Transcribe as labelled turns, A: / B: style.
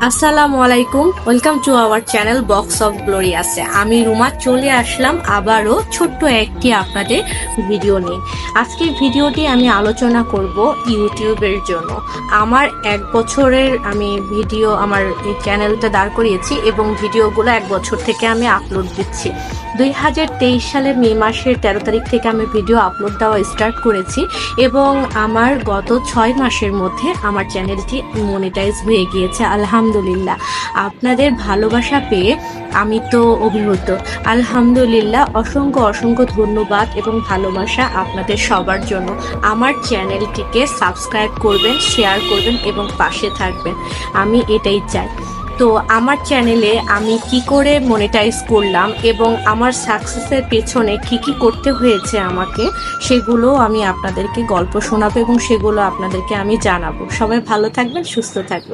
A: আসসালামু আলাইকুম, welcome to our channel box of গ্লোরিয়াসে। আমি রুমা চলে আসলাম আবারও ছোট্ট একটি আপনাদের ভিডিও নিয়ে। আজকের ভিডিওটি আমি আলোচনা করব ইউটিউবের জন্য। আমার 1 বছরের আমি ভিডিও আমার এই চ্যানেলটা দাঁড় করিয়েছি এবং ভিডিওগুলো 1 বছর থেকে আমি আপলোড দিচ্ছি। 2023 সালের মে মাসের 13 তারিখ থেকে আমি ভিডিও আপলোড দেওয়া স্টার্ট করেছি এবং আমার গত 6 মাসের মধ্যে আমার চ্যানেলটি মনিটাইজ হয়ে গিয়েছে আলহামদুলিল্লাহ। আপনাদের ভালোবাসা পেয়ে আমি তো অভিভূত। আলহামদুলিল্লাহ, অসংখ্য অসংখ্য ধন্যবাদ এবং ভালোবাসা আপনাদের সবার জন্য। আমার চ্যানেলটিকে সাবস্ক্রাইব করবেন, শেয়ার করবেন এবং পাশে থাকবেন, আমি এটাই চাই। তো আমার চ্যানেলে আমি কি করে মনিটাইজ করলাম এবং আমার সাকসেসের পেছনে কি কি করতে হয়েছে আমাকে, সেগুলো আমি আপনাদেরকে গল্প শোনাবো এবং সেগুলো আপনাদেরকে আমি জানাবো। সবাই ভালো থাকবেন, সুস্থ থাকবেন।